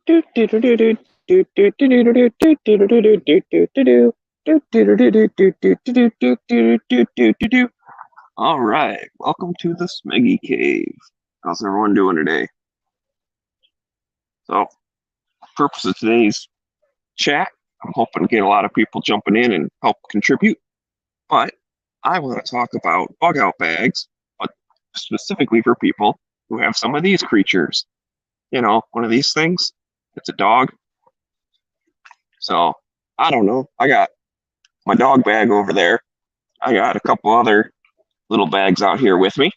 All right, welcome to the Smeggy Cave. How's everyone doing today? So, purpose of today's chat, I'm hoping to get a lot of people jumping in and help contribute. But I want to talk about bug out bags, but specifically for people who have some of these creatures. You know, one of these things. It's a dog. So, I don't know. I got my dog bag over there. I got a couple other little bags out here with me.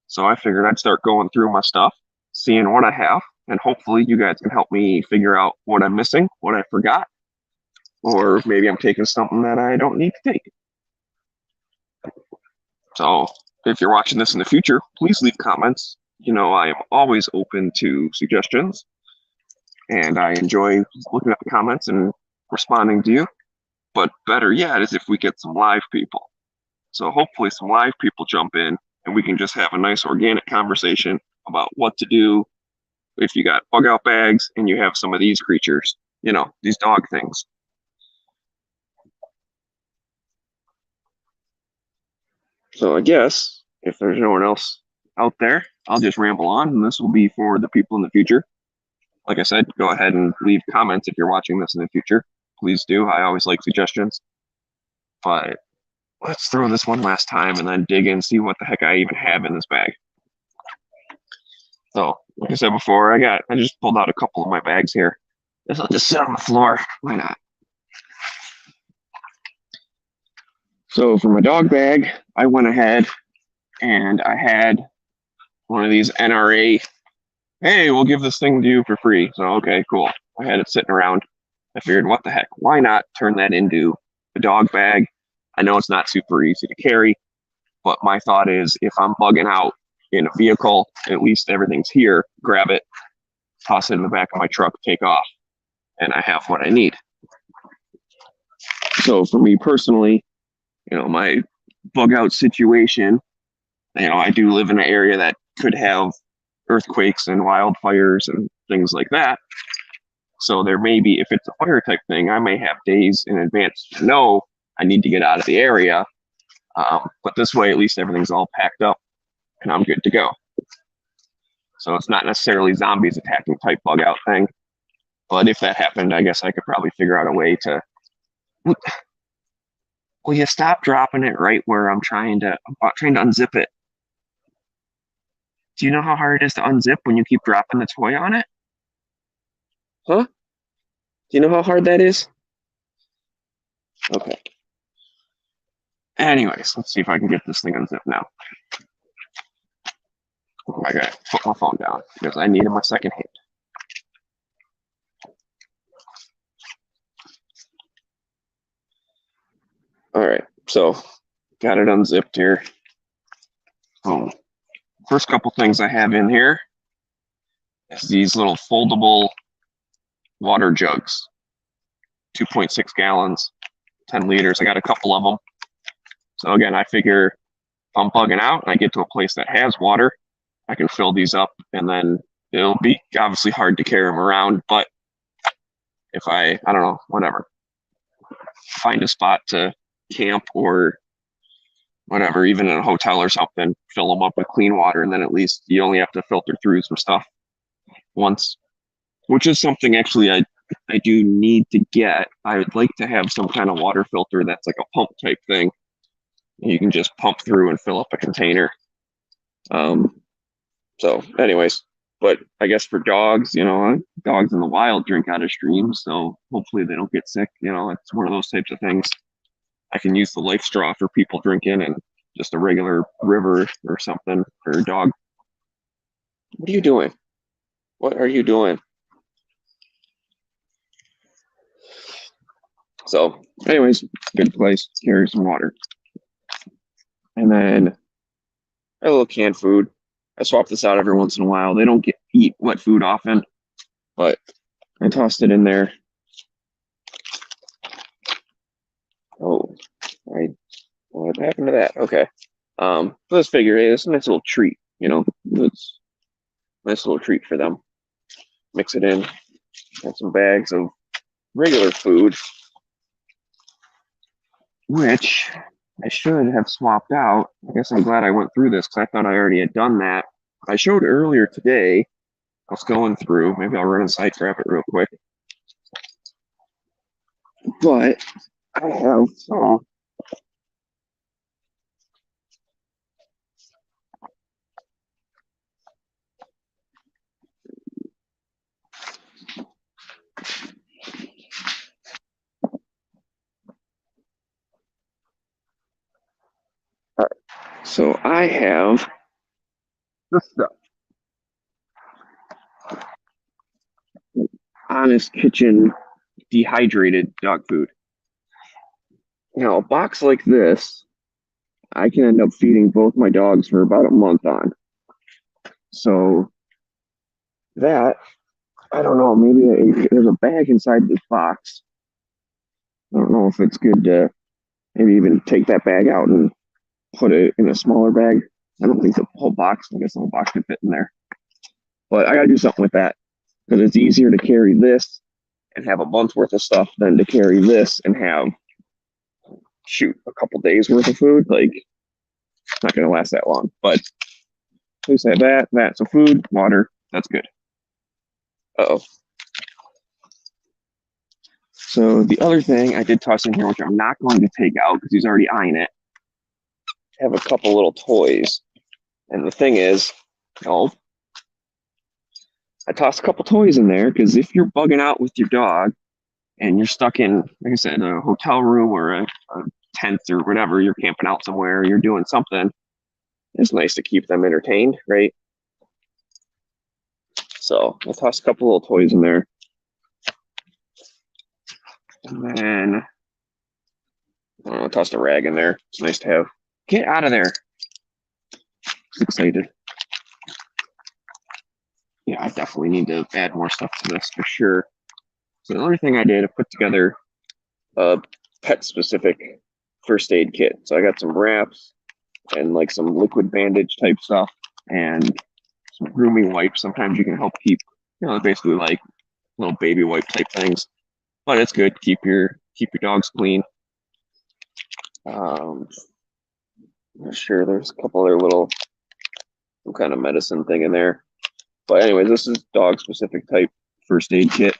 So I figured I'd start going through my stuff, seeing what I have, and hopefully you guys can help me figure out what I'm missing, what I forgot, or maybe I'm taking something that I don't need to take. So if you're watching this in the future, please leave comments. You know, I am always open to suggestions, and I enjoy looking at the comments and responding to you. But better yet is if we get some live people. So hopefully some live people jump in and we can just have a nice organic conversation about what to do if you got bug out bags and you have some of these creatures, you know, these dog things. So I guess if there's no one else out there, I'll just ramble on, and this will be for the people in the future. Like I said, go ahead and leave comments if you're watching this in the future. Please do. I always like suggestions. But let's throw this one last time and then dig in and see what the heck I even have in this bag. So, like I said before, I just pulled out a couple of my bags here. This will just sit on the floor. Why not? So for my dog bag, I went ahead and I had one of these NRA, hey, we'll give this thing to you for free. So, okay, cool. I had it sitting around. I figured, what the heck? Why not turn that into a dog bag? I know it's not super easy to carry, but my thought is if I'm bugging out in a vehicle, at least everything's here, grab it, toss it in the back of my truck, take off, and I have what I need. So for me personally, you know, my bug out situation, you know, I do live in an area that could have earthquakes and wildfires and things like that. So there may be, if it's a fire type thing, I may have days in advance to know I need to get out of the area. But this way, at least everything's all packed up and I'm good to go. So it's not necessarily zombies attacking type bug out thing. But if that happened, I guess I could probably figure out a way to. Will you stop dropping it right where I'm trying to unzip it? Do you know how hard it is to unzip when you keep dropping the toy on it? Huh? Do you know how hard that is? Okay. Anyways, let's see if I can get this thing unzipped now. I gotta put my phone down because I need my second hand. All right, so got it unzipped here. First couple things I have in here is these little foldable water jugs, 2.6 gallons, 10 liters. I got a couple of them. So again, I figure if I'm bugging out and I get to a place that has water, I can fill these up, and then it'll be obviously hard to carry them around. But if I don't know, whatever, find a spot to camp or whatever, even in a hotel or something, fill them up with clean water, and then at least you only have to filter through some stuff once, which is something actually I do need to get. I would like to have some kind of water filter that's like a pump type thing. You can just pump through and fill up a container. So anyways, but I guess for dogs, you know, dogs in the wild drink out of streams, so hopefully they don't get sick. You know, it's one of those types of things. I can use the life straw for people drinking and just a regular river or something for a dog. What are you doing? What are you doing? So anyways, good place, carry some water. And then a little canned food. I swap this out every once in a while. They don't eat wet food often, but I tossed it in there. Oh, what happened to that? Okay. Let's figure it's a nice little treat, you know. It's a nice little treat for them. mix it in, and some bags of regular food, which I should have swapped out. I guess I'm glad I went through this because I thought I already had done that. I showed earlier today. I was going through. Maybe I'll run inside, grab it real quick. But I have some. So I have this stuff. Honest Kitchen dehydrated dog food. Now, a box like this, I can end up feeding both my dogs for about a month on. So that, I don't know, maybe there's a bag inside this box. I don't know if it's good to maybe even take that bag out and put it in a smaller bag. I don't think the whole box, I guess the whole box could fit in there. But I gotta do something with that because it's easier to carry this and have a month's worth of stuff than to carry this and have, shoot, a couple days worth of food. Like, it's not gonna last that long. But at least I have that. So food, water, that's good. Uh-oh. So the other thing I did toss in here, which I'm not going to take out because he's already eyeing it, I have a couple little toys. And the thing is, I tossed a couple toys in there because if you're bugging out with your dog and you're stuck in, like I said, a hotel room or a tent or whatever, you're camping out somewhere, you're doing something, it's nice to keep them entertained, right? So I tossed a couple little toys in there. And then I tossed a rag in there. It's nice to have. Get out of there. I'm excited. Yeah, I definitely need to add more stuff to this for sure. So the other thing I did, I put together a pet-specific first aid kit. So I got some wraps and like some liquid bandage type stuff and some grooming wipes. Sometimes you can help keep, basically like little baby wipe type things. But it's good. Keep your dogs clean. I'm sure there's a couple other little some kind of medicine thing in there. But anyways, this is dog specific type first aid kit.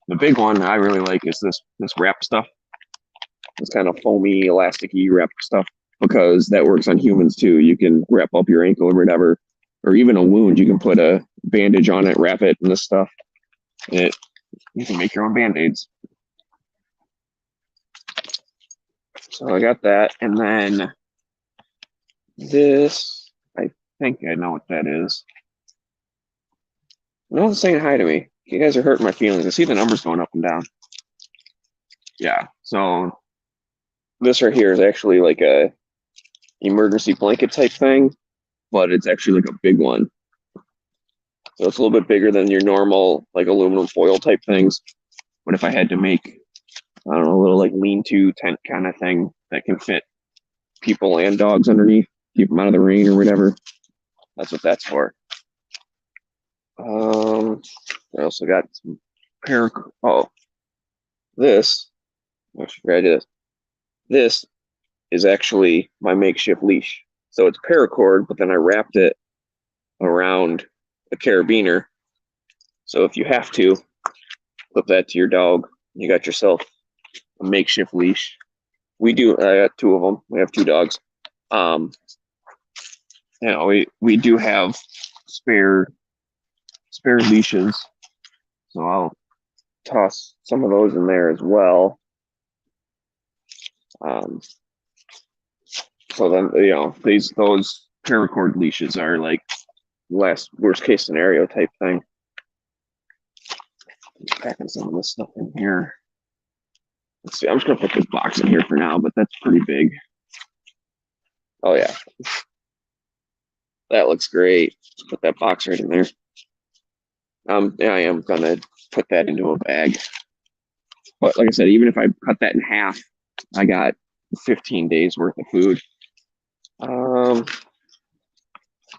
The big one I really like is this wrap stuff. This kind of foamy, elasticy wrap stuff because that works on humans too. You can wrap up your ankle or whatever, or even a wound. You can put a bandage on it, wrap it in this stuff. You can make your own band-aids. So I got that, and then this, I think I know what that is. No one's saying hi to me. You guys are hurting my feelings. I see the numbers going up and down. Yeah, so this right here is actually like a emergency blanket type thing, but it's actually like a big one. So it's a little bit bigger than your normal like aluminum foil type things. But if I had to make, I don't know, a little like lean-to tent kind of thing that can fit people and dogs underneath, keep them out of the rain or whatever, that's what that's for. I also got some this, I forgot this. This is actually my makeshift leash. So it's paracord, but then I wrapped it around a carabiner. So if you have to, clip that to your dog, you got yourself a makeshift leash. I got two of them. We have two dogs. We do have spare leashes. So I'll toss some of those in there as well. So then, those paracord leashes are like worst case scenario type thing. I'm packing some of this stuff in here. Let's see, I'm just gonna put this box in here for now, but that's pretty big. Oh yeah. That looks great. Let's put that box right in there. Yeah, I am gonna put that into a bag. But like I said, even if I cut that in half, I got 15 days worth of food.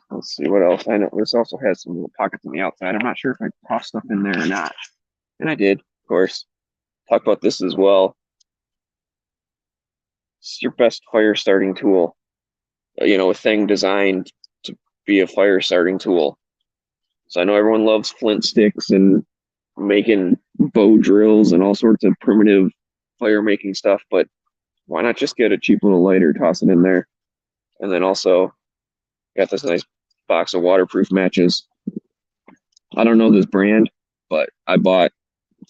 Let's see what else. I know this also has some little pockets on the outside. I'm not sure if I tossed stuff in there or not. And I did, of course. Talk about this as well. It's your best fire starting tool. A thing designed to be a fire starting tool. So I know everyone loves flint sticks and making bow drills and all sorts of primitive fire making stuff, but why not just get a cheap little lighter, toss it in there? And then also got this nice box of waterproof matches. I don't know this brand, but I don't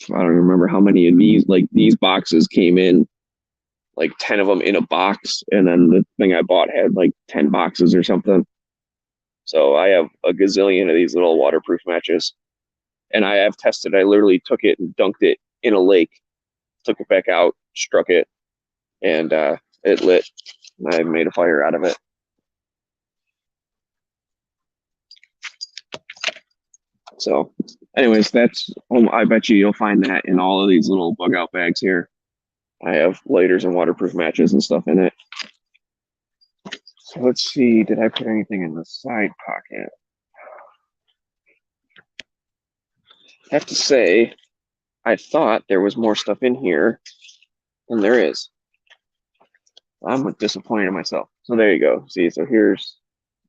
remember how many of these, like these boxes came in, like 10 of them in a box. And then the thing I bought had like 10 boxes or something. So I have a gazillion of these little waterproof matches. And I have tested, I literally took it and dunked it in a lake, took it back out, struck it, and it lit. I made a fire out of it. So anyways, I bet you'll find that in all of these little bug out bags here. I have lighters and waterproof matches and stuff in it. So let's see, did I put anything in the side pocket? I have to say, I thought there was more stuff in here than there is. I'm disappointed in myself. So there you go. See, so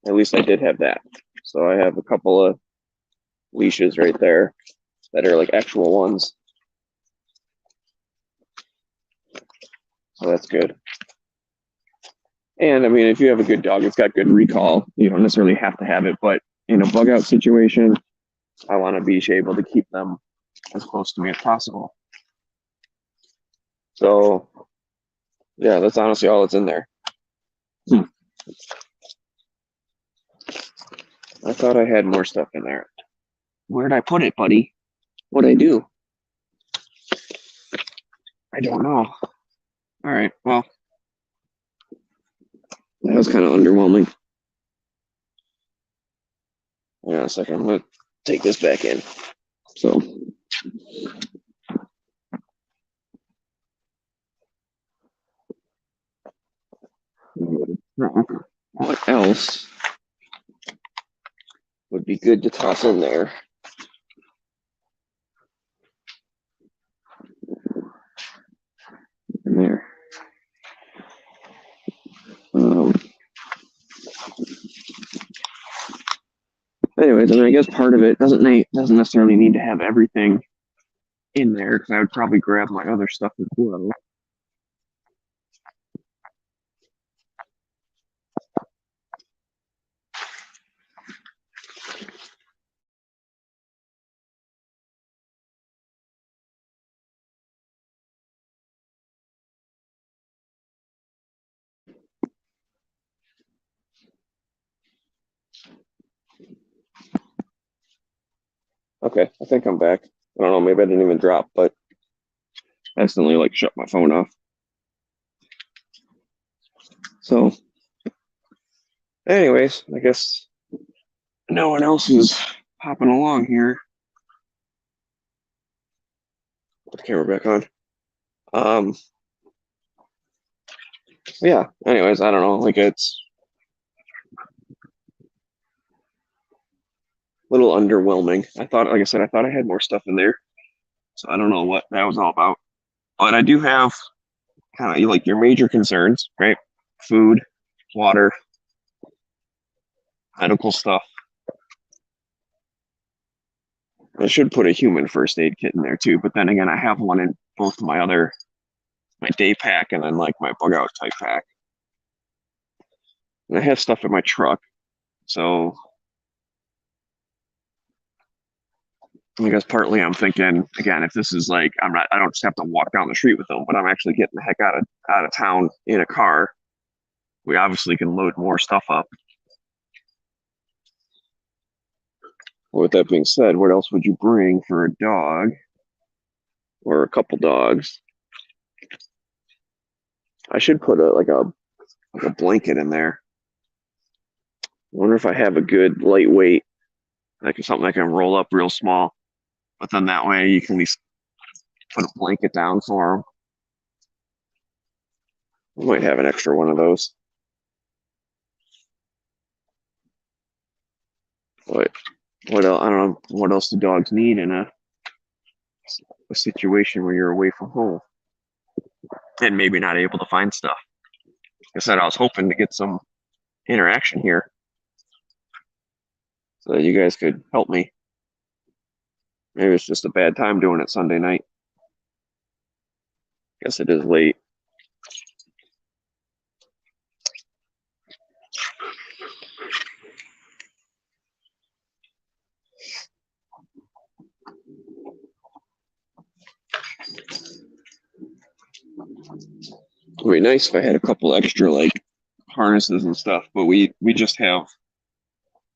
at least I did have that. So I have a couple of leashes right there that are like actual ones. So that's good. And I mean, if you have a good dog, it's got good recall. You don't necessarily have to have it, but in a bug out situation, I want to be able to keep them as close to me as possible. So yeah, that's honestly all that's in there. I thought I had more stuff in there. Where'd I put it, buddy? What'd I do? I don't know. All right, well, that was kind of underwhelming. Hang on a second, I'm gonna take this back in. So what else would be good to toss in there? In there. Anyways, I mean, I guess part of it doesn't necessarily need to have everything in there because I would probably grab my other stuff as well. Okay, I think I'm back. I don't know, maybe I didn't even drop, but I accidentally like shut my phone off. So, anyways, I guess no one else is hopping along here. Put the camera back on. Yeah, anyways, I don't know, like it's a little underwhelming. Like I said, I thought I had more stuff in there. So I don't know what that was all about. But I do have kind of like your major concerns, right? Food, water, medical stuff. I should put a human first aid kit in there too, but then again, I have one in both my day pack and then like my bug out type pack. And I have stuff in my truck. So I guess partly I'm thinking, again, if this is like I don't just have to walk down the street with them, but I'm actually getting the heck out of town in a car. We obviously can load more stuff up. With that being said, what else would you bring for a dog or a couple dogs? I should put a blanket in there. I wonder if I have a good lightweight, like something I can roll up real small. But then that way you can at least put a blanket down for them. I might have an extra one of those. What else? I don't know what else do dogs need in a situation where you're away from home and maybe not able to find stuff. Like I said, I was hoping to get some interaction here so that you guys could help me. Maybe it's just a bad time doing it Sunday night. Guess it is late. It would be nice if I had a couple extra like harnesses and stuff, but we just have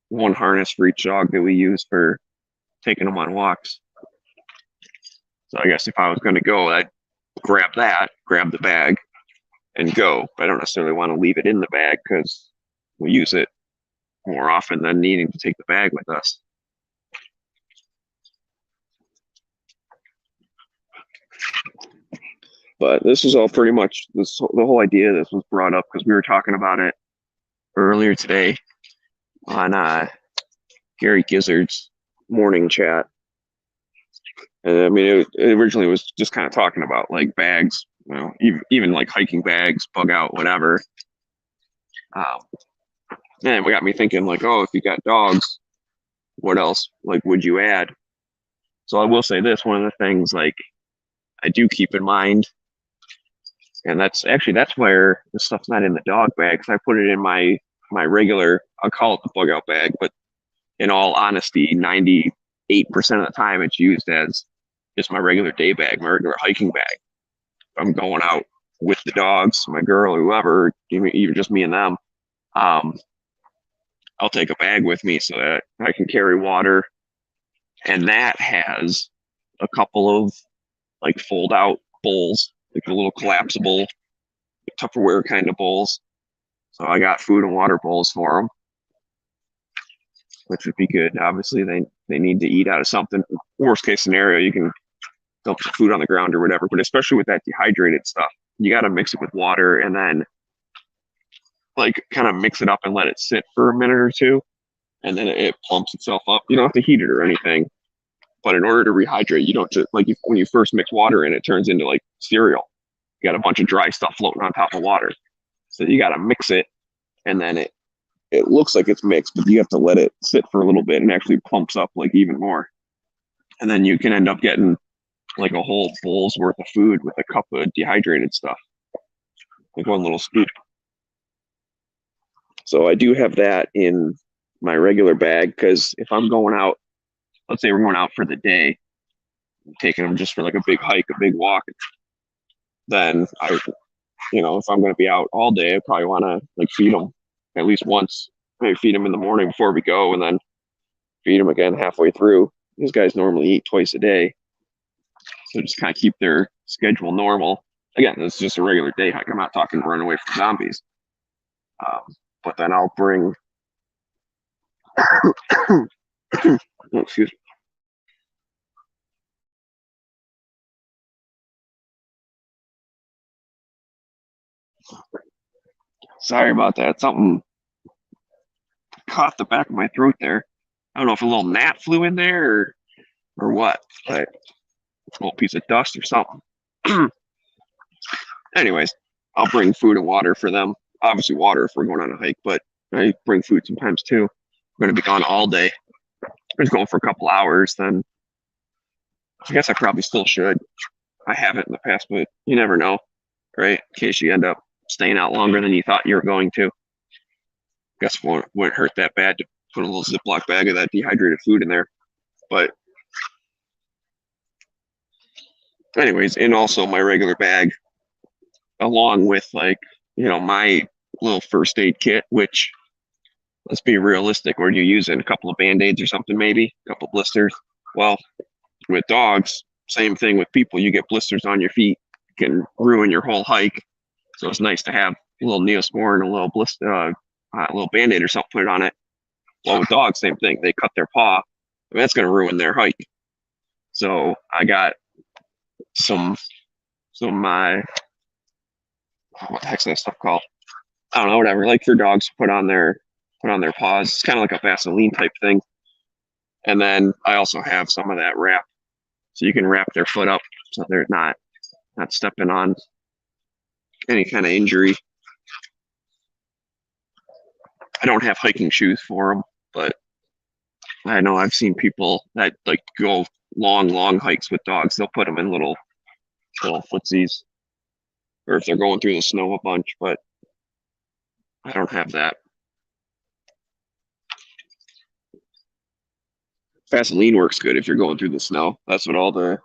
one harness for each dog that we use for taking them on walks. So I guess if I was going to go, I'd grab the bag, and go. But I don't necessarily want to leave it in the bag because we use it more often than needing to take the bag with us. But this is all pretty much the whole idea of this was brought up because we were talking about it earlier today on Gary Gizzard's morning chat. And I mean, it originally was just kind of talking about like bags, you know, even like hiking bags, bug out, whatever. And it got me thinking, like, oh, if you got dogs, what else like would you add? So I will say this: one of the things like I do keep in mind, and that's where the stuff's not in the dog bag. Cause I put it in my regular, I'll call it the bug out bag, but in all honesty, 98% of the time it's used as just my regular day bag, my regular hiking bag. I'm going out with the dogs, my girl, whoever, even just me and them. I'll take a bag with me so that I can carry water, and that has a couple of like fold out bowls, like the little collapsible Tupperware kind of bowls. So I got food and water bowls for them, which would be good. Obviously, they need to eat out of something. Worst case scenario, you can dump some food on the ground or whatever. But especially with that dehydrated stuff, you got to mix it with water and then like kind of mix it up and let it sit for a minute or two, and then it plumps itself up. You don't have to heat it or anything. But in order to rehydrate, you don't just like when you first mix water in, it turns into like cereal. You got a bunch of dry stuff floating on top of water. So you got to mix it, and then it looks like it's mixed, but you have to let it sit for a little bit and actually plumps up like even more. And then you can end up getting like a whole bowl's worth of food with a cup of dehydrated stuff, like one little scoop. So I do have that in my regular bag because if I'm going out, let's say we're going out for the day, taking them just for like a big hike, a big walk, then if I'm going to be out all day, I probably want to like feed them at least once. Maybe feed them in the morning before we go, and then feed them again halfway through. These guys normally eat twice a day, so just kind of keep their schedule normal. Again, this is just a regular day hike. I'm not talking run away from zombies. But then I'll bring. Oh, excuse me. Sorry about that. Something caught the back of my throat there. I don't know if a little gnat flew in there or what, but a little piece of dust or something. Anyways, I'll bring food and water for them. Obviously, water if we're going on a hike, but I bring food sometimes too. I'm going to be gone all day. I'm just going for a couple hours, then I guess I probably still should. I haven't in the past, but you never know, right? In case you end up staying out longer than you thought you were going to. Guess it wouldn't hurt that bad to put a little Ziploc bag of that dehydrated food in there. But anyways, and also my regular bag, along with like, my little first aid kit, which let's be realistic, what are you using? A couple of band-aids or something, maybe? A couple of blisters. Well, with dogs, same thing with people. You get blisters on your feet, can ruin your whole hike. So it's nice to have a little Neosporin, a little blister, a little band-aid or something, put it on it. Well, with dogs, same thing. They cut their paw. I mean, that's going to ruin their hike. So I got some what the heck's that stuff called? I don't know, whatever. Like for dogs, put on their paws. It's kind of like a Vaseline type thing. And then I also have some of that wrap, so you can wrap their foot up so they're not stepping on any kind of injury. I don't have hiking shoes for them, but I know I've seen people that like go long hikes with dogs. They'll put them in little footsies, or if they're going through the snow a bunch, but I don't have that. Vaseline works good if you're going through the snow. That's what all the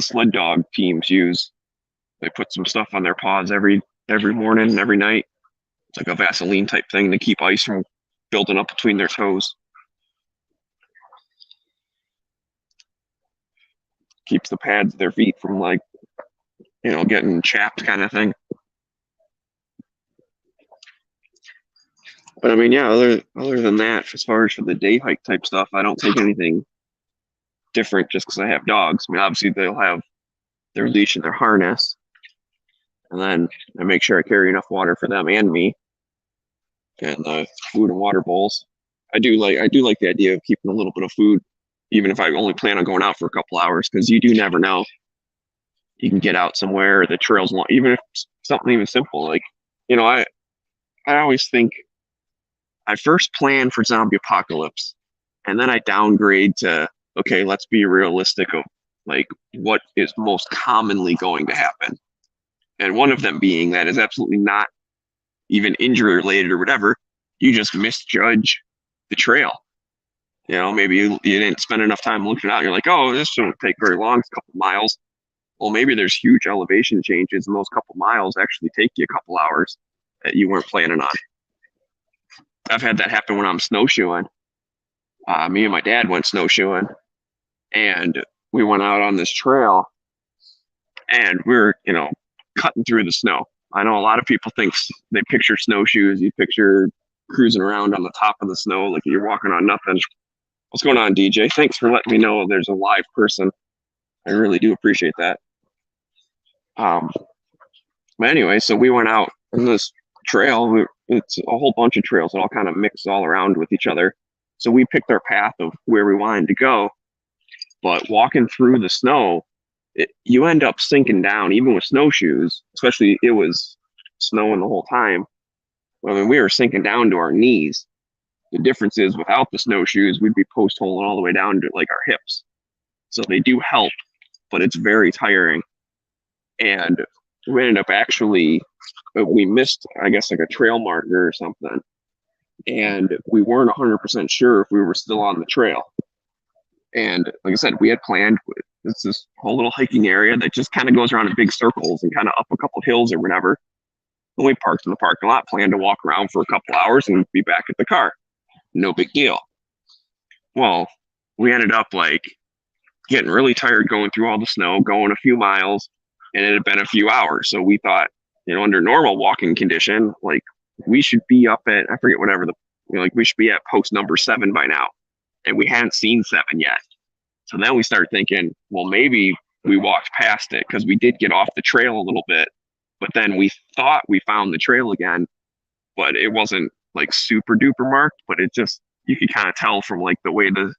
sled dog teams use. They put some stuff on their paws every morning and every night. It's like a Vaseline type thing to keep ice from building up between their toes. Keeps the pads of their feet from like, getting chapped kind of thing. But I mean, yeah, other than that, as far as for the day hike type stuff, I don't take anything different just because I have dogs. I mean, obviously they'll have their leash and their harness, and then I make sure I carry enough water for them and me, and the food and water bowls. I do like the idea of keeping a little bit of food, even if I only plan on going out for a couple hours, because you do never know. You can get out somewhere, the trail's long, even if something even simple, like, I always think I first plan for zombie apocalypse, and then I downgrade to, okay, let's be realistic of like what is most commonly going to happen. And one of them being that is absolutely not even injury related or whatever. You just misjudge the trail. Maybe you didn't spend enough time looking out. You're like, oh, this shouldn't take very long, it's a couple miles. Well, maybe there's huge elevation changes, and those couple miles actually take you a couple hours that you weren't planning on. I've had that happen when I'm snowshoeing. Me and my dad went snowshoeing, and we went out on this trail, and we're, cutting through the snow. I know a lot of people think they picture snowshoes. You picture cruising around on the top of the snow like you're walking on nothing. What's going on, DJ? Thanks for letting me know there's a live person. I really do appreciate that. But anyway, so we went out on this trail. It's a whole bunch of trails that all kind of mix all around with each other. So we picked our path of where we wanted to go. But walking through the snow, you end up sinking down, even with snowshoes, especially it was snowing the whole time. I mean, we were sinking down to our knees. The difference is without the snowshoes, we'd be post holing all the way down to like our hips. So they do help, but it's very tiring. And we ended up we missed, I guess, like a trail marker or something. And we weren't 100% sure if we were still on the trail. And like I said, we had planned, it's this whole little hiking area that just kind of goes around in big circles and kind of up a couple of hills or whatever. And we parked in the parking lot, planned to walk around for a couple hours and be back at the car. No big deal. Well, we ended up like getting really tired going through all the snow, going a few miles, and it had been a few hours. So we thought, under normal walking condition, like we should be up at, I forget whatever we should be at post number 7 by now. And we hadn't seen 7 yet. So then we started thinking, well, maybe we walked past it because we did get off the trail a little bit, but then we thought we found the trail again, but it wasn't like super duper marked, but it just, you could kind of tell from like the way the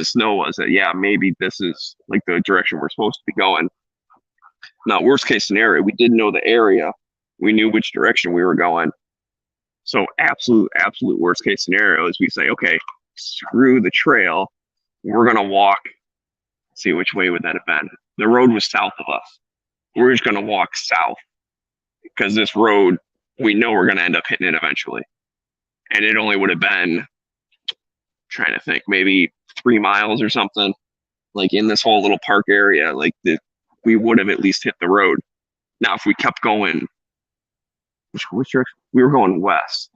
snow was that, yeah, maybe this is like the direction we're supposed to be going. Now, worst case scenario, we didn't know the area. We knew which direction we were going. So absolute worst case scenario is we say, okay, screw the trail. We're going to walk. Let's see, which way would that have been? The road was south of us. We're just going to walk south because this road, we know we're going to end up hitting it eventually. And it only would have been, trying to think, maybe 3 miles or something, like in this whole little park area, like we would have at least hit the road. Now, if we kept going, which direction? We were going west.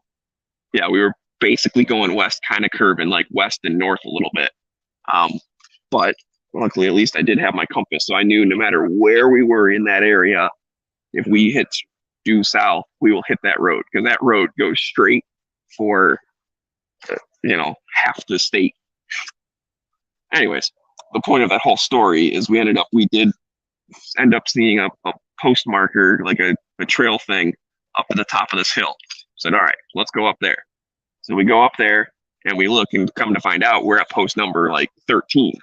Yeah, we were basically going west, kind of curving like west and north a little bit. But luckily, at least I did have my compass. So I knew no matter where we were in that area, if we hit due south, we will hit that road because that road goes straight for, half the state. Anyways, the point of that whole story is we did end up seeing a post marker, like a trail thing up at the top of this hill. Said, all right, let's go up there. So we go up there And we look and come to find out we're at post number like 13.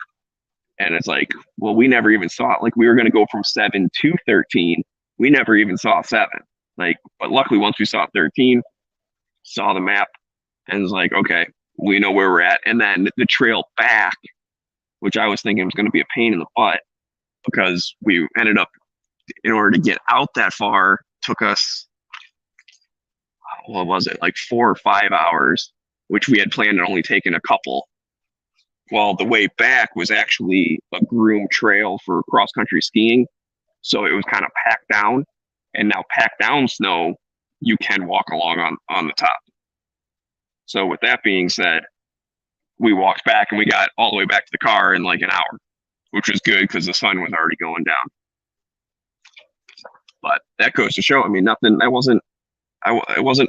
And it's like, well, we never even saw it. Like we were going to go from 7 to 13. We never even saw 7. Like, but luckily once we saw 13, saw the map, and was like, okay, we know where we're at. And then the trail back, which I was thinking was going to be a pain in the butt, because we ended up, in order to get out that far, took us, what was it, like 4 or 5 hours, which we had planned on only taking a couple. Well, the way back was actually a groomed trail for cross country skiing. So it was kind of packed down. And now packed down snow, you can walk along on the top. So with that being said, we walked back and we got all the way back to the car in like an hour, which was good because the sun was already going down. But that goes to show, I mean, nothing, it wasn't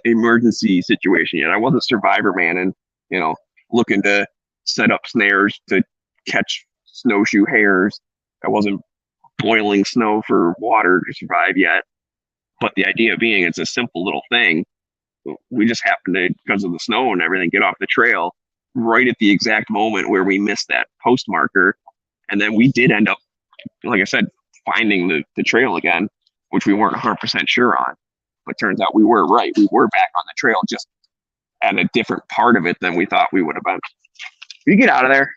emergency situation yet. I wasn't Survivor Man and, you know, looking to set up snares to catch snowshoe hares. I wasn't boiling snow for water to survive yet. But the idea being, it's a simple little thing. We just happened to, because of the snow and everything, get off the trail right at the exact moment where we missed that post marker. And then we did end up, like I said, finding the trail again, which we weren't 100% sure on. But turns out we were right. We were back on the trail, just at a different part of it than we thought we would have been. Will you get out of there?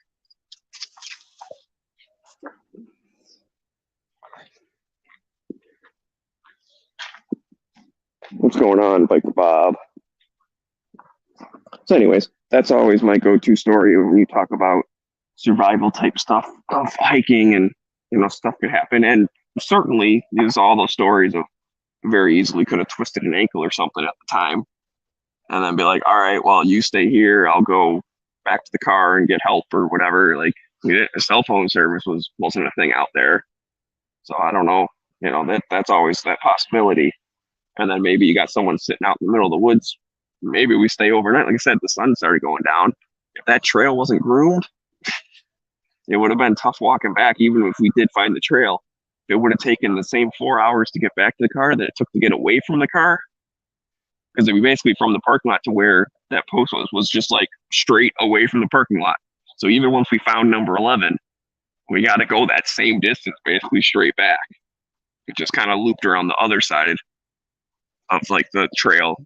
What's going on, Biker Bob? So anyways, that's always my go-to story when you talk about survival type stuff of hiking, and, you know, stuff could happen. And certainly there's all those stories of very easily could have twisted an ankle or something at the time. And then be like, all right, well, you stay here. I'll go back to the car and get help or whatever. Like, a cell phone service wasn't a thing out there. So I don't know, you know, that's always that possibility. And then maybe you got someone sitting out in the middle of the woods. Maybe we stay overnight. Like I said, the sun started going down. If that trail wasn't groomed, it would have been tough walking back, even if we did find the trail. It would have taken the same 4 hours to get back to the car that it took to get away from the car. Because we basically, from the parking lot to where that post was just like straight away from the parking lot. So even once we found number 11, we got to go that same distance, basically straight back. It just kind of looped around the other side of like the trail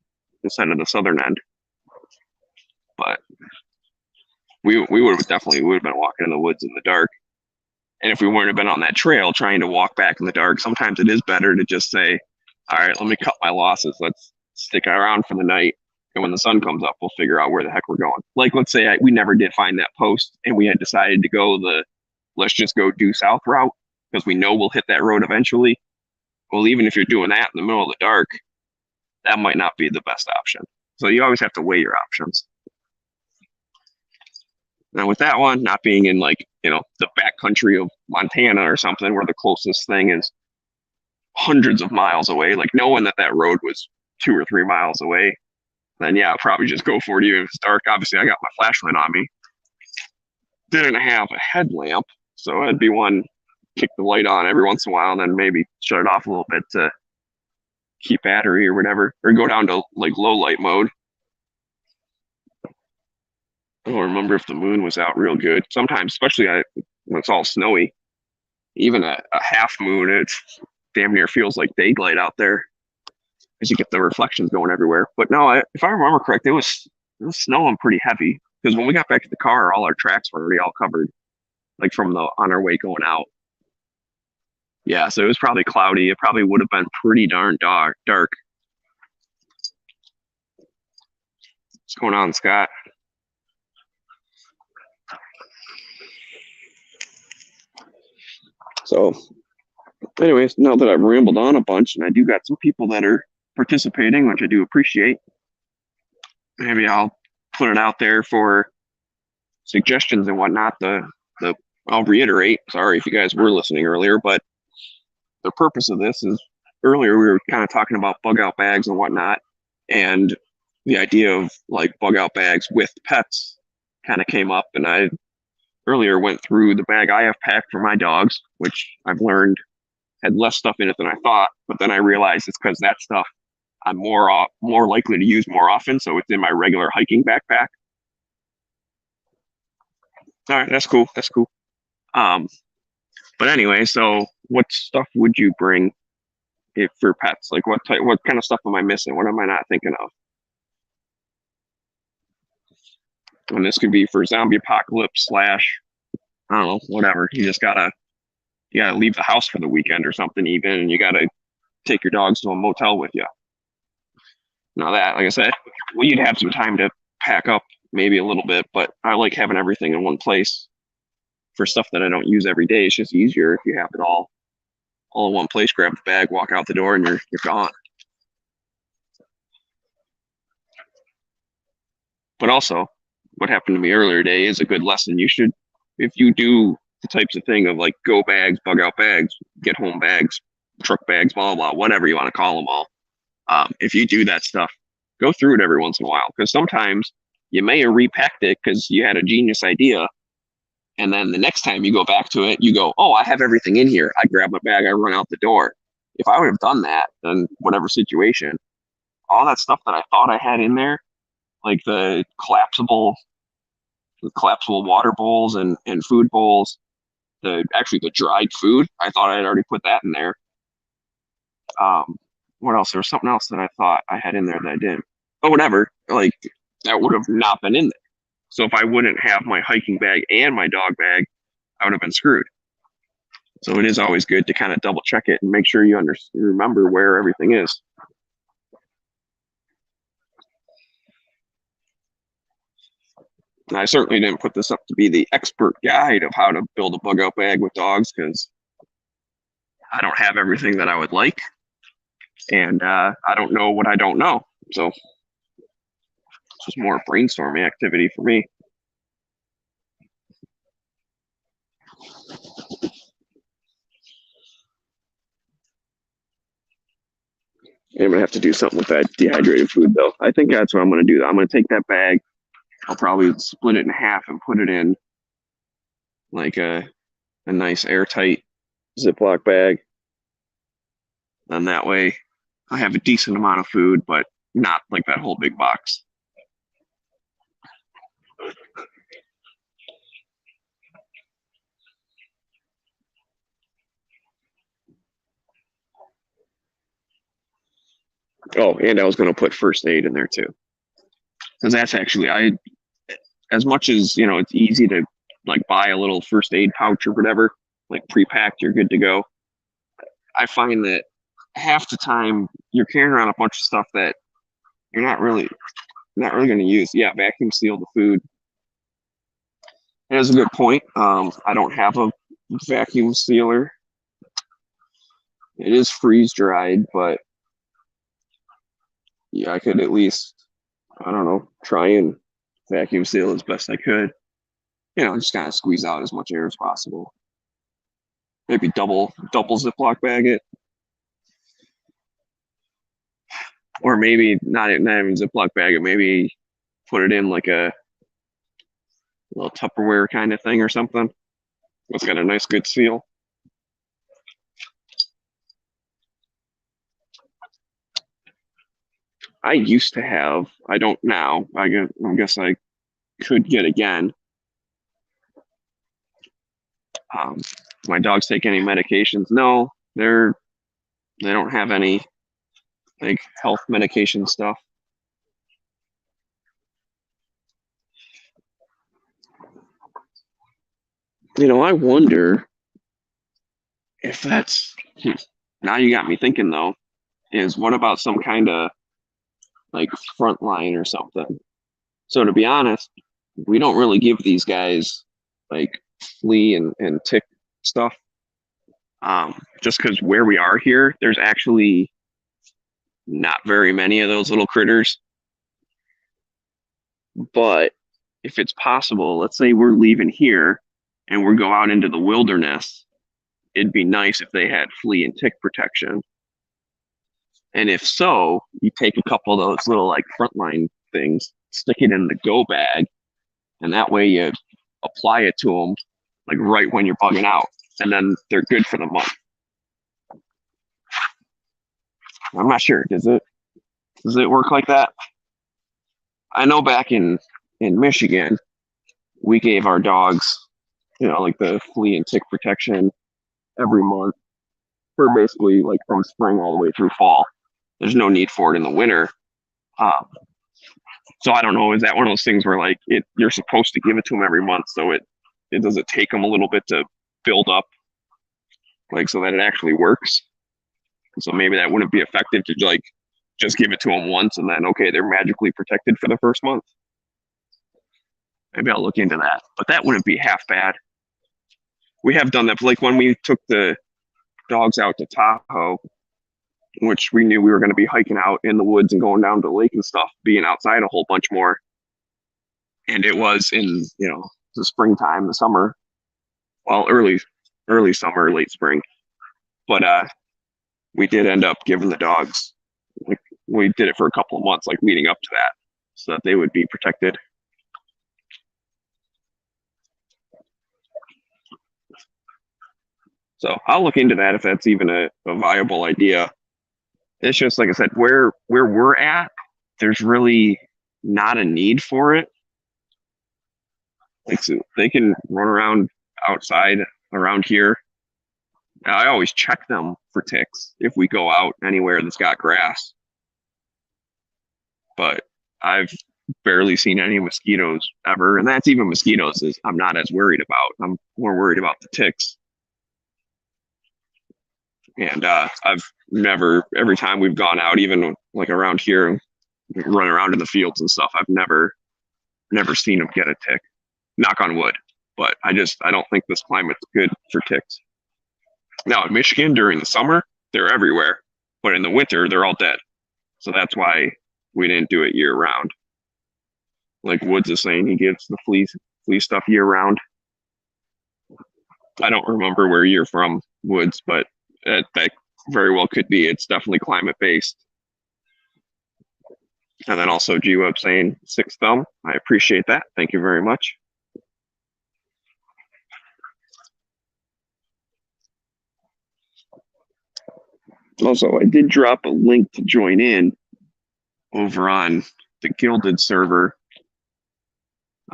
instead of the southern end. But we would have definitely been walking in the woods in the dark. And if we weren't have been on that trail trying to walk back in the dark, sometimes it is better to just say, all right, let me cut my losses. Let's stick around for the night. And when the sun comes up, we'll figure out where the heck we're going. Like, let's say we never did find that post and we had decided to go let's just go due south route because we know we'll hit that road eventually. Well, even if you're doing that in the middle of the dark, that might not be the best option. So you always have to weigh your options. Now with that one, not being in like, you know, the backcountry of Montana or something where the closest thing is hundreds of miles away, like knowing that road was 2 or 3 miles away, then yeah, I'll probably just go for it even if it's dark. Obviously, I got my flashlight on me. Didn't have a headlamp, so I'd be one, kick the light on every once in a while and then maybe shut it off a little bit to keep battery or whatever, or go down to like low light mode. I don't remember if the moon was out real good. Sometimes, especially when it's all snowy, even a half moon, it's damn near feels like daylight out there as you get the reflections going everywhere. But no, if I remember correct, it was snowing pretty heavy because when we got back to the car, all our tracks were already all covered, like from on our way going out. Yeah, so it was probably cloudy. It probably would have been pretty darn dark. What's going on, Scott? So anyways, now that I've rambled on a bunch and I do got some people that are participating, which I do appreciate, maybe I'll put it out there for suggestions and whatnot. I'll reiterate, sorry if you guys were listening earlier, but the purpose of this is, earlier we were kind of talking about bug out bags and whatnot, and the idea of like bug out bags with pets kind of came up, and I earlier went through the bag I have packed for my dogs, which I've learned had less stuff in it than I thought, but then I realized it's because that stuff I'm more likely to use more often, so it's in my regular hiking backpack. All right, that's cool. That's cool. Um, but anyway, so what stuff would you bring if for pets? Like what kind of stuff am I missing? What am I not thinking of? And this could be for zombie apocalypse slash, I don't know, whatever. You gotta leave the house for the weekend or something even, and you gotta take your dogs to a motel with you. Now that, like I said, well, you'd have some time to pack up maybe a little bit, but I like having everything in one place for stuff that I don't use every day. It's just easier if you have it all in one place. Grab the bag, walk out the door, and you're gone. But also, what happened to me earlier today is a good lesson. You should, if you do the types of thing of like go bags, bug out bags, get home bags, truck bags, blah blah, blah, whatever you want to call them all. If you do that stuff, go through it every once in a while because sometimes you may have repacked it because you had a genius idea, and then the next time you go back to it, you go, "Oh, I have everything in here." I grab my bag, I run out the door. If I would have done that, then whatever situation, all that stuff that I thought I had in there, like the collapsible water bowls and food bowls, the dried food, I thought I had already put that in there. Um, what else? There was something else that I thought I had in there that I didn't. Oh, whatever. Like that would have not been in there. So if I wouldn't have my hiking bag and my dog bag, I would have been screwed. So it is always good to kind of double check it and make sure you remember where everything is. And I certainly didn't put this up to be the expert guide of how to build a bug out bag with dogs because I don't have everything that I would like, and I don't know what I don't know. So this was more a brainstorming activity for me. I'm gonna have to do something with that dehydrated food though. I think that's what I'm gonna do. I'm gonna take that bag. I'll probably split it in half and put it in like a nice airtight Ziploc bag. And that way I have a decent amount of food, but not like that whole big box. Oh, and I was gonna put first aid in there too. Because that's actually I as much as it's easy to like buy a little first aid pouch or whatever, like pre-packed, you're good to go. I find that half the time you're carrying around a bunch of stuff that you're not really going to use. Yeah, vacuum seal the food. That's a good point. I don't have a vacuum sealer. It is freeze dried, but yeah, I could at least, I don't know, try and vacuum seal as best I could. Just kind of squeeze out as much air as possible. Maybe double Ziploc bag it, or maybe not even Ziploc bag it. Maybe put it in like a little Tupperware kind of thing or something. It's got a nice good seal. I used to have, I don't now. I guess I could get again. Um, my dogs take any medications? No, they don't have any like health medication stuff. I wonder if that's now you got me thinking though, is what about some kind of like front line or something? So to be honest, we don't really give these guys like flea and tick stuff. Just because where we are here, there's actually not very many of those little critters. But if it's possible, let's say we're leaving here and we go out into the wilderness, it'd be nice if they had flea and tick protection. And if so, you take a couple of those little like frontline things, stick it in the go bag, and that way you apply it to them like right when you're bugging out, and then they're good for the month. I'm not sure. Does it work like that? I know back in Michigan, we gave our dogs, like the flea and tick protection every month for basically like from spring all the way through fall. There's no need for it in the winter. Um, so I don't know. Is that one of those things where like you're supposed to give it to them every month, so it does it take them a little bit to build up, like so that it actually works. So maybe that wouldn't be effective to like just give it to them once and then okay, they're magically protected for the first month. Maybe I'll look into that, but that wouldn't be half bad. We have done that, like when we took the dogs out to Tahoe, which we knew we were going to be hiking out in the woods and going down to the lake and stuff, being outside a whole bunch more. And it was in, the springtime, the summer, well, early summer, late spring. But we did end up giving the dogs, like we did it for a couple of months, like leading up to that, so that they would be protected. So I'll look into that if that's even a viable idea. It's just like I said, where we're at, there's really not a need for it. Like so they can run around outside around here. I always check them for ticks if we go out anywhere that's got grass. But I've barely seen any mosquitoes ever, and that's even mosquitoes is I'm not as worried about. I'm more worried about the ticks. And I've never, every time we've gone out, even like around here, run around in the fields and stuff, I've never seen them get a tick. Knock on wood. But I don't think this climate's good for ticks. Now in Michigan during the summer, they're everywhere, but in the winter they're all dead. So that's why we didn't do it year round. Like Woods is saying, he gives the flea stuff year round. I don't remember where you're from, Woods, but that very well could be. It's definitely climate based. And then also G-Web saying six thumb. I appreciate that. Thank you very much. Also, I did drop a link to join in over on the Gilded server.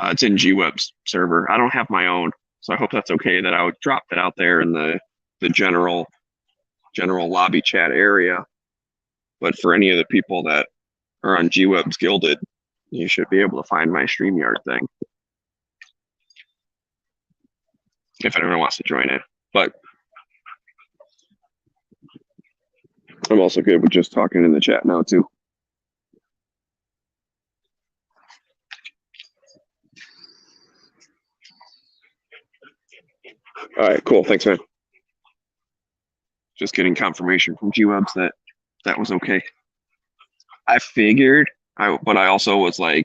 It's in G-Web's server. I don't have my own, so I hope that's okay that I would drop that out there in the general lobby chat area. But for any of the people that are on G-Web's Gilded, you should be able to find my StreamYard thing if anyone wants to join it. But I'm also good with just talking in the chat now too. All right, cool. Thanks, man. Just getting confirmation from G-Webs that was okay. I figured, but I also was like,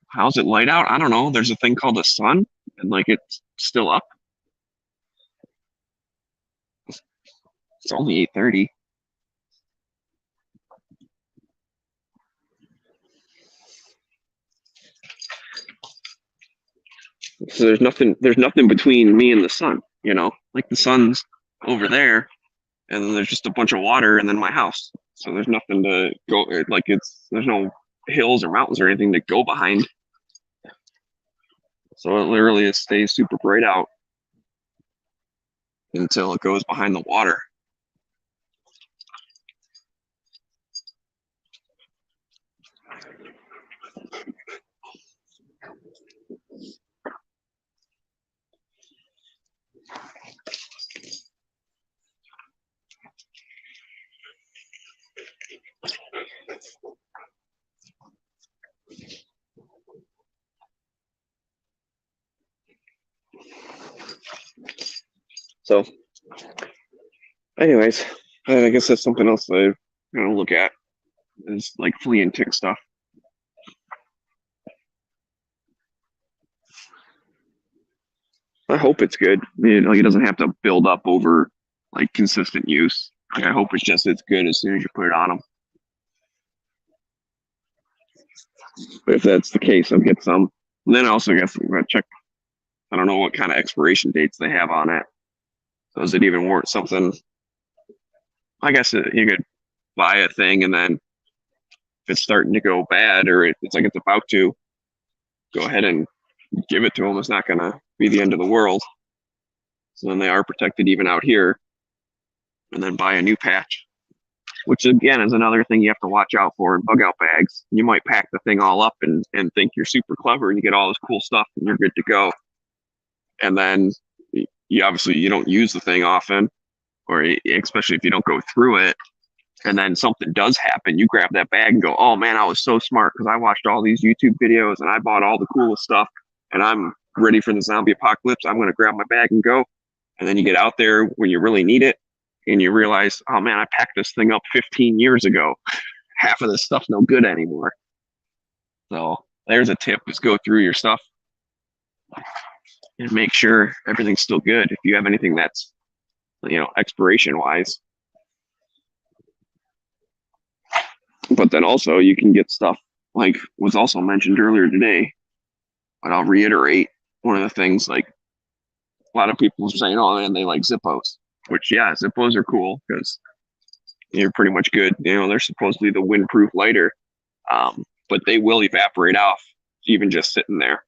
how's it light out? I don't know. There's a thing called the sun, and like it's still up. It's only 8:30. So there's nothing between me and the sun, like the sun's over there and then there's just a bunch of water and then my house. So there's nothing to go, like there's no hills or mountains or anything to go behind. So it literally stays super bright out until it goes behind the water. So anyways, I guess that's something else that I'm going to look at is like flea and tick stuff. I hope it's good. Like it doesn't have to build up over like consistent use. Like I hope it's good as soon as you put it on them. But if that's the case, I'll get some. And then I also guess I'm gonna check. I don't know what kind of expiration dates they have on it. So is it even worth something? I guess you could buy a thing and then if it's starting to go bad or it's like it's about to, go ahead and give it to them. It's not going to be the end of the world. So then they are protected even out here. And then buy a new patch, which again is another thing you have to watch out for in bug out bags. You might pack the thing all up and think you're super clever and you get all this cool stuff and you're good to go. And then you obviously you don't use the thing often, or especially if you don't go through it. And then something does happen, you grab that bag and go, oh man, I was so smart because I watched all these YouTube videos and I bought all the coolest stuff and I'm ready for the zombie apocalypse. I'm going to grab my bag and go. And then you get out there when you really need it and you realize, oh man, I packed this thing up 15 years ago. Half of this stuff's no good anymore. So there's a tip, is go through your stuff and make sure everything's still good. If you have anything that's, expiration wise. But then also you can get stuff like was also mentioned earlier today, but I'll reiterate one of the things, like a lot of people are saying, oh man, they like Zippos, which yeah, Zippos are cool because you're pretty much good. They're supposedly the windproof lighter, but they will evaporate off even just sitting there.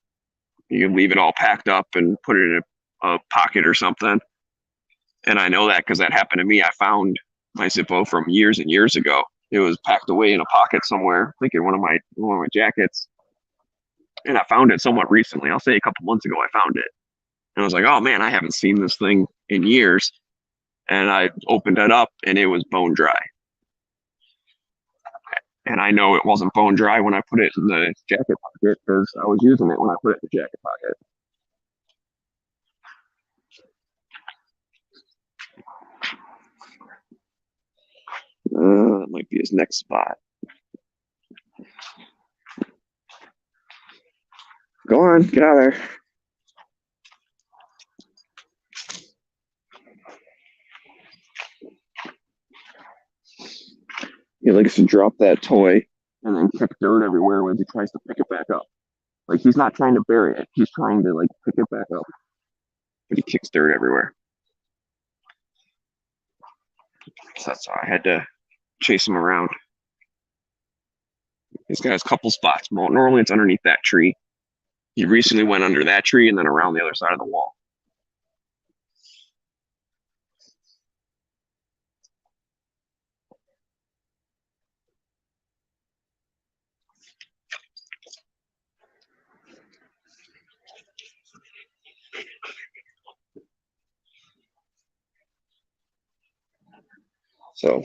You can leave it all packed up and put it in a pocket or something. And I know that because that happened to me. I found my Zippo from years and years ago. It was packed away in a pocket somewhere, I think in one of my jackets. And I found it somewhat recently. I'll say a couple months ago I found it. And I was like, oh man, I haven't seen this thing in years. And I opened it up and it was bone dry. And I know it wasn't bone dry when I put it in the jacket pocket because I was using it when I put it in the jacket pocket. That might be his next spot. Go on, get out of there. He likes to drop that toy and then kick dirt everywhere when he tries to pick it back up. Like he's not trying to bury it; he's trying to like pick it back up, but he kicks dirt everywhere. So that's why I had to chase him around. He's got his couple spots. Normally it's underneath that tree. He recently went under that tree and then around the other side of the wall. So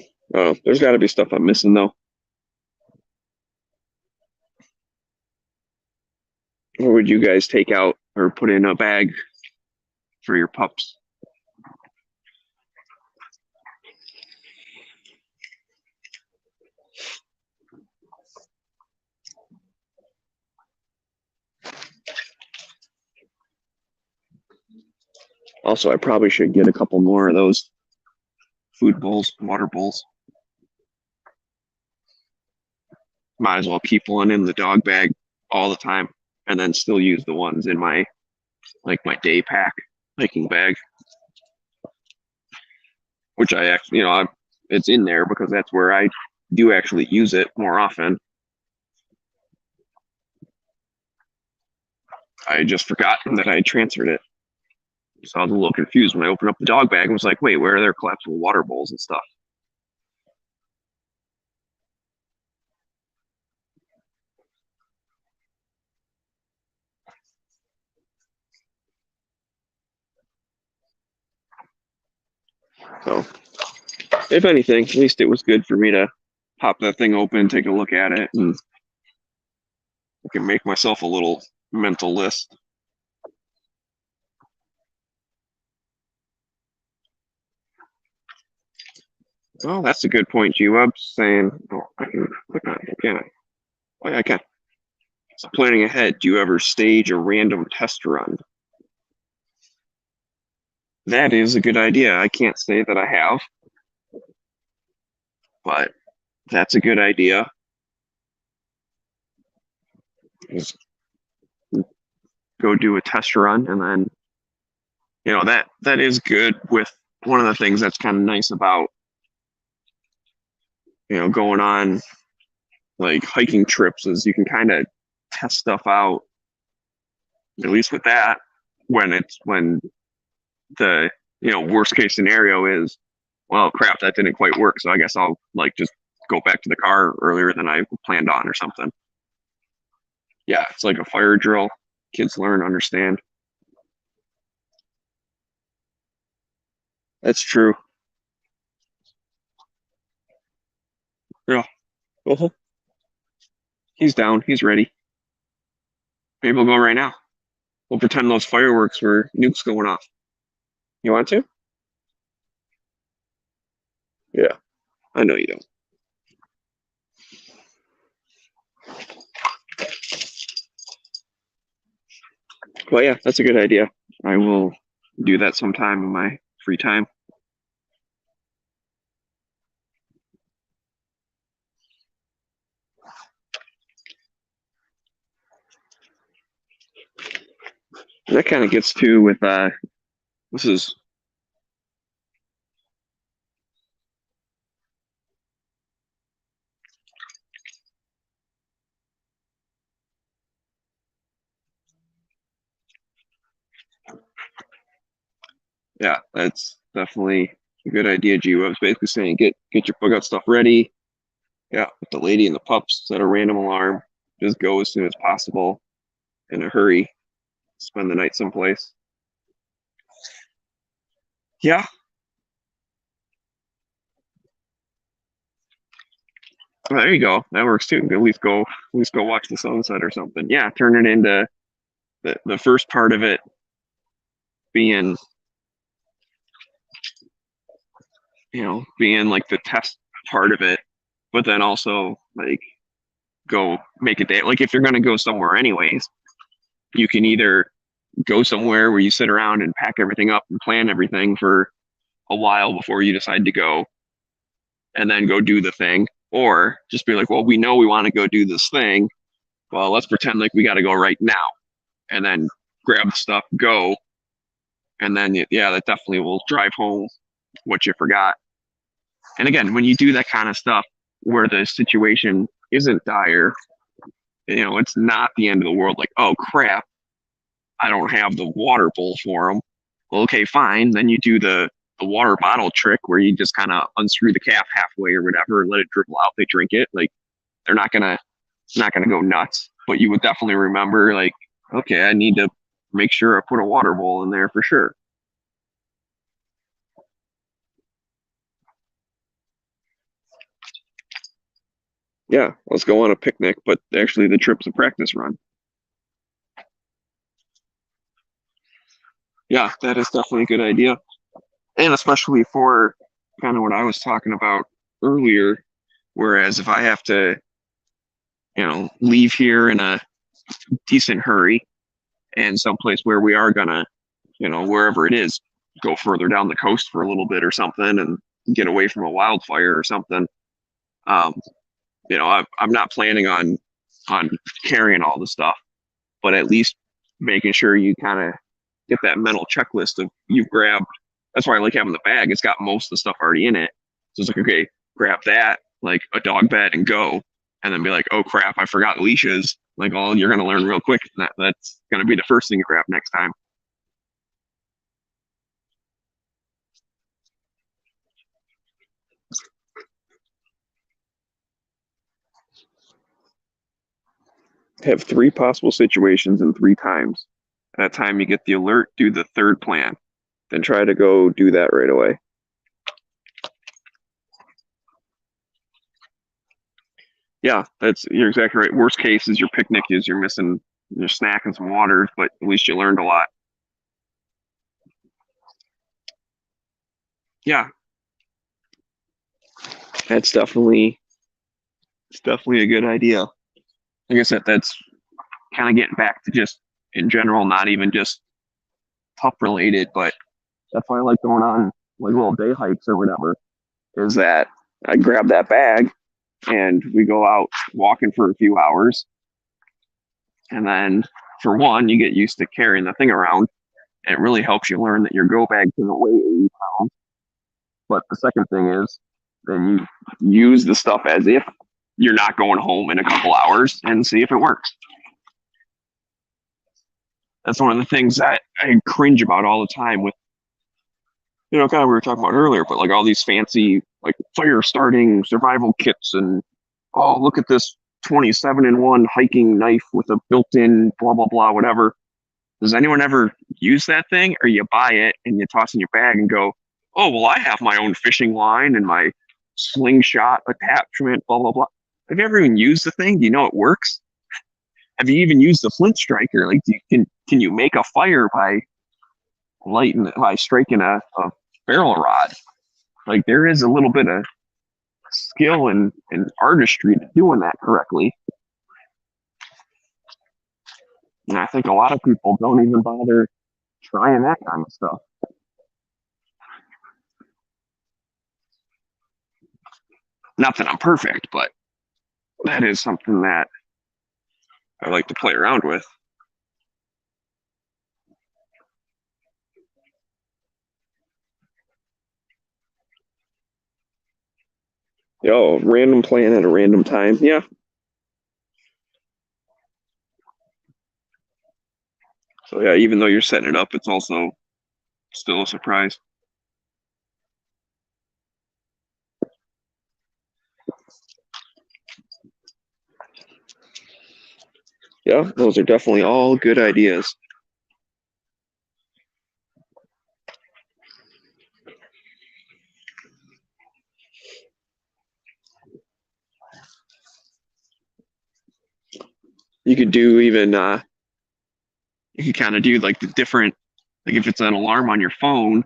there's got to be stuff I'm missing though. What would you guys take out or put in a bag for your pups? Also, I probably should get a couple more of those food bowls, water bowls. Might as well keep one in the dog bag all the time and then still use the ones in my day pack hiking bag, which I actually, it's in there because that's where I do actually use it more often. I just forgotten that I transferred it. So I was a little confused when I opened up the dog bag and was like, wait, where are their collapsible water bowls and stuff? So if anything, at least it was good for me to pop that thing open, take a look at it, and I can make myself a little mental list. Well, that's a good point, G-Web, saying, oh, I can click on it, can I? Oh, yeah, I can. So planning ahead, do you ever stage a random test run? That is a good idea. I can't say that I have, but that's a good idea. Just go do a test run and then, that is good. With one of the things that's kind of nice about, going on like hiking trips is you can kind of test stuff out At least with that, when the worst case scenario is, well, crap, that didn't quite work, so I guess I'll like just go back to the car earlier than I planned on or something. Yeah, it's like a fire drill. Kids learn, understand. That's true. Yeah. Uh-huh. He's down. He's ready. Maybe we'll go right now. We'll pretend those fireworks were nukes going off. You want to? Yeah, I know you don't. Well, yeah, that's a good idea. I will do that sometime in my free time. And that kind of gets to with this is yeah, that's definitely a good idea, G. I was basically saying get your bug out stuff ready. Yeah, with the lady and the pups, set a random alarm. Just go as soon as possible in a hurry. Spend the night someplace. Yeah, well, there you go. That works too. At least go watch the sunset or something. Yeah, turn it into the first part of it being being like the test part of it, but then also like go make a day. Like if you're gonna go somewhere anyways, you can either go somewhere where you sit around and pack everything up and plan everything for a while before you decide to go, and then go do the thing, or just be like, well, we know we want to go do this thing. Well, let's pretend like we got to go right now, and then grab the stuff, go, and then yeah, that definitely will drive home what you forgot. And again, when you do that kind of stuff where the situation isn't dire, it's not the end of the world. Like, oh crap, I don't have the water bowl for them. Well, okay, fine. Then you do the water bottle trick where you just kind of unscrew the cap halfway or whatever, and let it dribble out. They drink it. Like they're not gonna go nuts, but you would definitely remember like, okay, I need to make sure I put a water bowl in there for sure. Yeah, let's go on a picnic, but actually the trip's a practice run. Yeah, that is definitely a good idea. And especially for kind of what I was talking about earlier. Whereas if I have to, leave here in a decent hurry and someplace where we are gonna, wherever it is, go further down the coast for a little bit or something and get away from a wildfire or something. Um, I'm not planning on carrying all the stuff, but at least making sure you kind of get that mental checklist of you've grabbed. That's why I like having the bag. It's got most of the stuff already in it. So it's like, okay, grab that, like a dog bed and go. And then be like, oh crap, I forgot leashes. Like, oh, you're going to learn real quick. That's going to be the first thing you grab next time. Have three possible situations in three times. At that time you get the alert, do the third plan. Then try to go do that right away. Yeah, you're exactly right. Worst case is your picnic is you're missing your snack and some water, but at least you learned a lot. Yeah, that's definitely a good idea. Like I said, that's kind of getting back to just in general, not even just pup related, but that's why I like going on like little day hikes or whatever. Is that I grab that bag and we go out walking for a few hours, and then for one, you get used to carrying the thing around. And it really helps you learn that your go bag doesn't weigh 80 pounds. But the second thing is, then you use the stuff as if you're not going home in a couple hours and see if it works. That's one of the things that I cringe about all the time with, kind of we were talking about earlier, but like all these fancy like fire starting survival kits and oh, look at this 27-in-1 hiking knife with a built-in blah blah blah whatever. Does anyone ever use that thing, or you buy it and you toss in your bag and go, oh well, I have my own fishing line and my slingshot attachment, blah blah blah. Have you ever even used the thing? Do you know it works? Have you even used the flint striker? Like, can you make a fire by striking a ferrule rod? Like, there is a little bit of skill and artistry to doing that correctly. And I think a lot of people don't even bother trying that kind of stuff. Not that I'm perfect, but that is something that I like to play around with. Yo, random plan at a random time. Yeah. So yeah, even though you're setting it up, it's also still a surprise. Yeah, those are definitely all good ideas. You could do even you could kind of do like the different, like if it's an alarm on your phone,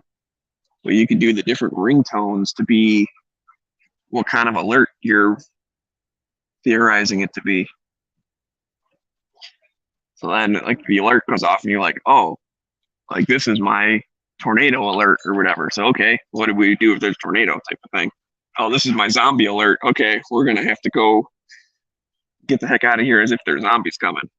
well, you could do the different ringtones to be what kind of alert you're theorizing it to be. So then like the alert goes off and you're like, oh, like this is my tornado alert or whatever. So okay, what do we do if there's a tornado type of thing? Oh, this is my zombie alert. Okay, we're gonna have to go get the heck out of here as if there's zombies coming.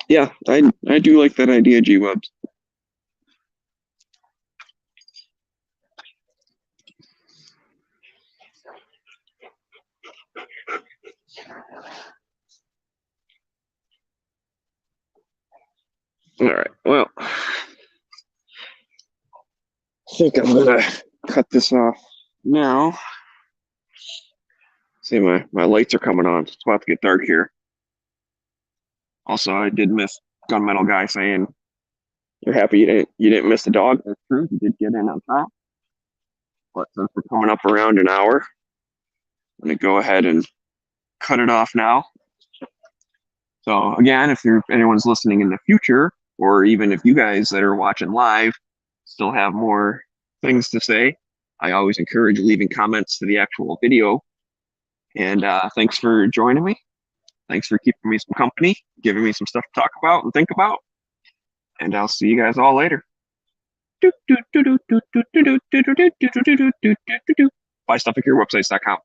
Yeah, I do like that idea, G-Webs. All right, well, I think I'm gonna cut this off now. See, my lights are coming on. It's about to get dark here. Also, I did miss Gunmetal Guy saying you're happy you didn't miss the dog. That's true. You did get in on top. But since we're coming up around an hour, I'm gonna go ahead and cut it off now. So again, if anyone's listening in the future, or even if you guys that are watching live still have more things to say, I always encourage leaving comments to the actual video. And thanks for joining me. Thanks for keeping me some company, giving me some stuff to talk about and think about. And I'll see you guys all later. Buy stuff at yourwebsites.com.